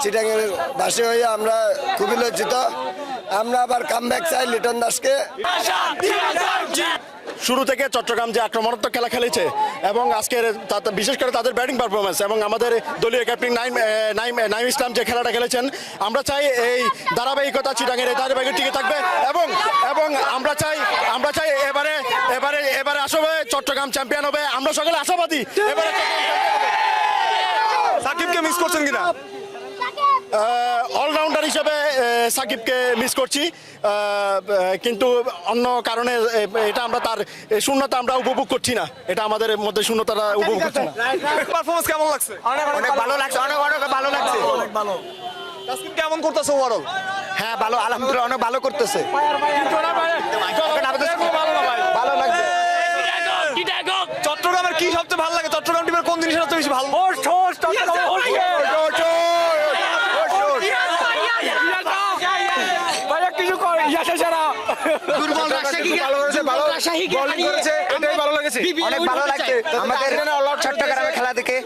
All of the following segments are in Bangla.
চিটাগাংয়ের বাসী হয়ে আমরা খুবই লজ্জিত। আমরা আবার কামব্যাক চাই লিটন দাসকে। শুরু থেকে চট্টগ্রাম যে আক্রমণাত্মক খেলা খেলেছে এবং আজকের বিশেষ করে তাদের ব্যাটিং পারফরমেন্স এবং আমাদের দলীয় ক্যাপ্টেন নাইম ইসলাম যে খেলাটা খেলেছেন, আমরা চাই এই ধারাবাহিকতা চিটাগাংয়ের এই ধারাবাহিক টিকে থাকবে এবং এবং আমরা চাই এবারে আসবে চট্টগ্রাম চ্যাম্পিয়ন হবে। আমরা সকলে আশাবাদী। এবারে সাকিবকে মিস করছেন কিনা? অলরাউন্ডার হিসেবে সাকিবকে মিস করছি, কিন্তু অন্য কারণে এটা আমরা তার শূন্যতা আমরা উপভোগ করছি না। এটা আমাদের মধ্যে শূন্যতাটা উপভোগ করছি না। পারফরমেন্স কেমন লাগছে? অনেক ভালো লাগছে, অনেক ভালো লাগছে। তাসকিন কেমন করতেছে ওভারঅল? হ্যাঁ ভালো, আলহামদুলিল্লাহ অনেক ভালো করতেছে। ভালো লাগছে। চট্টগ্রামের কি সবচেয়ে ভালো লাগে? চট্টগ্রাম টিমের কোন জিনিসটা সবচেয়ে বেশি ভালো? দুর্বল রাজশাহী বোলিং করেছে, এটাই ভালো লেগেছে, অনেক ভালো লাগছে আমাদের অলআউট চট্টগ্রামের খেলা দেখে।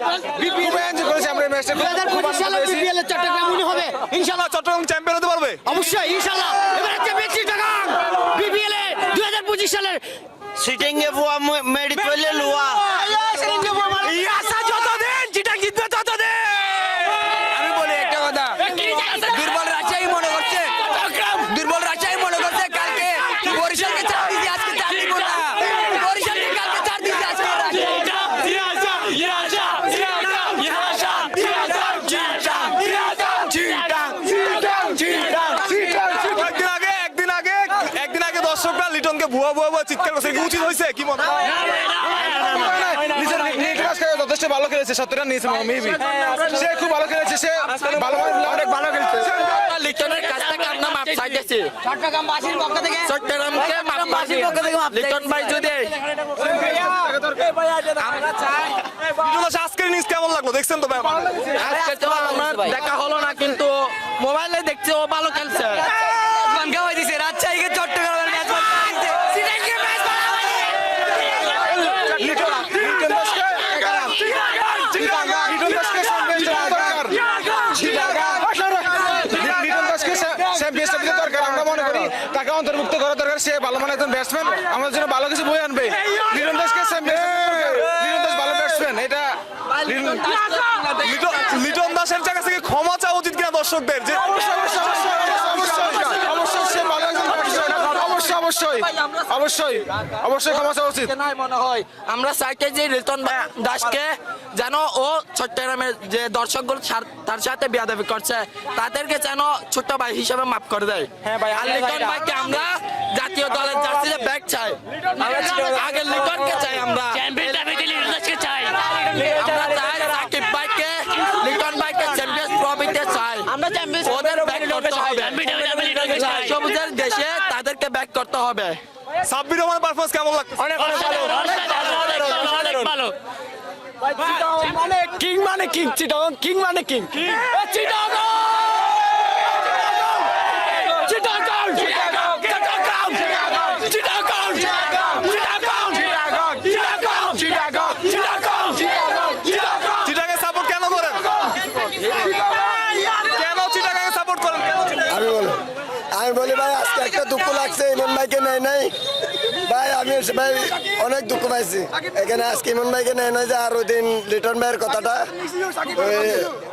খুব এনজয় করেছি আমরা এই ম্যাচটা। 2025 সালে বিপিএল এর চট্টগ্রাম উনি হবে ইনশাআল্লাহ। চট্টগ্রাম চ্যাম্পিয়ন হতে পারবে অবশ্যই ইনশাআল্লাহ। এবারে চ্যাম্পিয়ন চিটাগাং বিপিএল এ 2025 সালের সিটিং এ বুয়া মেডি কইলে লুয়া আশা যতদিন চিটাগাং জিতবে ততদিন। আমি বলি একটা কথা, দুর্বল রাজশাহী মনে করছে কালকে বরিশালকে 4 দিয়েছে, আজকে 4 দিব না। বরিশালকে কালকে 4 দিয়েছে, আজকে একদিন আগে দর্শকরা লিটনকে ভুয়া চিৎকার করছে, কি উচিত হয়েছে? কি মনে হয়? যথেষ্ট ভালো খেলেছে, 17 রান নিয়েছে মেবি। সে খুব ভালো খেলেছে, সে অনেক ভালো খেলেছে। লিটনের কাছ থেকে আমরা মাপ চাইতেছি, চট্টগ্রামবাসীর পক্ষ থেকে চট্টগ্রামকে লিটন ভাই যদি আমরা চাই। আজকের নিউজ কেমন লাগলো? দেখছেন তো? আজকে তো আমার দেখা হলো না, কিন্তু মোবাইলে দেখছি ও ভালো খেলছে। রাজশাহীকে চট্টগ্রামের ম্যাচ আমরা মনে করি তাকে অন্তর্ভুক্ত করা দরকার। সে ভালো মানে একজন ব্যাটসম্যান, আমাদের জন্য ভালো কিছু বই আনবে। লিটন দাসকে লিটন দাস ভালো ব্যাটসম্যান। এটা লিটন দাসের কাছ থেকে ক্ষমা চাওয়া উচিত কিনা দর্শকদের? যে অবশ্যই ক্ষমা চাওয়া উচিত। মনে হয় আমরা চাইতে যে লিটন দাসকে যেন ও চট্টগ্রামের যে দর্শকগুলো তার সাথে বেয়াদবি করছে তাদেরকে যেন ছোট ভাই হিসেবে মাফ করে দেয়। আর লিটন ভাইকে আমরা জাতীয় দলের জার্সিতে ব্যাগ চাই, আগে লিটনকে চাই। আমরা সাকিব ভাইকে, লিটন ভাইকে চ্যাম্পিয়ন্স ট্রফিতে চাই। ওদের ব্যাক করতে হবে, সবুজের দেশে তাদেরকে ব্যাক করতে হবে। সাব্বির রহমানের পারফরম্যান্স কেমন লাগছে? অনেক ভালো। মানে কিং চিটাগাং, কিং মানে কিং চিটাগাং। চিটাগাং সাপোর্ট কেন করেন? কেন চিটাগাং সাপোর্ট করেন? আমি বলি ভাই আজকে একটা দুঃখ লাগছে, ইমন ভাইকে নেয় নাই ভাই। আমি ভাই অনেক দুঃখ পাইছি এখানে আজকে ইমন ভাইকে নেয় নাই। যে আর ওই দিন লিটন ভাইয়ের কথাটা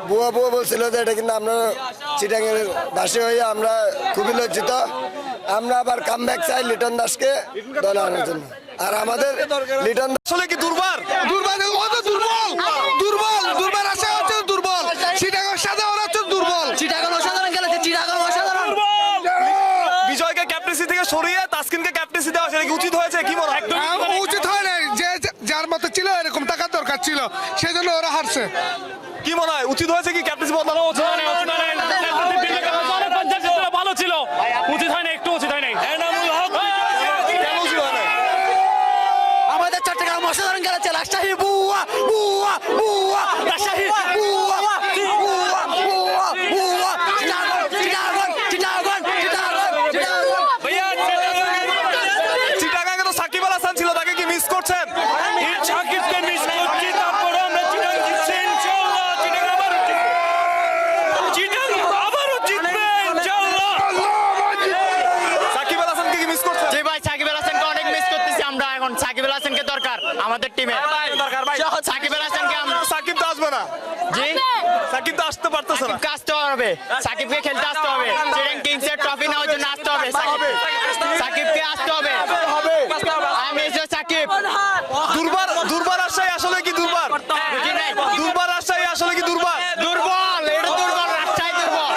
বুয়া বলছিল যে এটা, কিন্তু আমরা চিটাগাংয়ের বাসী হয়ে আমরা খুবই লজ্জিত। আমরা আবার কামব্যাক চাই লিটন দাসকে দলে আনার জন্য। আর আমাদের লিটন আসলে কি দুর্বার আসে হচ্ছে দুর্বল। চিটাগাং সাদা ওরা হচ্ছে দুর্বল। চিটাগাং অসাধারণ খেলেছে, চিটাগাং অসাধারণ। বিজয়কে ক্যাপ্টেন্সি থেকে সরিয়ে তাসকিনকে ক্যাপ্টেন্সি দেওয়া সেটা কি উচিত হয়েছে? কি মনে হয়? উচিত হয় না, যে যার মতো ছিল এরকম টাকার দরকার ছিল, সেই জন্য ওরা হারছে। কি মনে হয় উচিত হয়েছে কি ক্যাপ্টেন্সি বদলানো? ভালো ছিল, উচিত হয় না, একটু উচিত হয় নাই। আমাদের চট্টগ্রাম অসাধারণ খেলেছে। রাজশাহী বুয়া রাজশাহী চিটাগাং তো সাকিব আল হাসান ছিল, তাকে কি মিস করছেন? সাকিবকে মিস করছি, তারপরে আমরা চিটাগাং জিতছি ইনশাআল্লাহ। চিটাগাং এখন সাকিব আল হাসানকে দরকার আমাদের টিমে সাকিব আল হাসানকে সাকিব তো আসবে না, জি সাকিব তো আসতে পারতেছে না। সাকিবকে আসতে হবে, সাকিবকে খেলতে আসতে হবে, চিটাং কিংসের ট্রফি নেওয়ার জন্য আসতে হবে, সাকিবকে আসতে হবে। আমি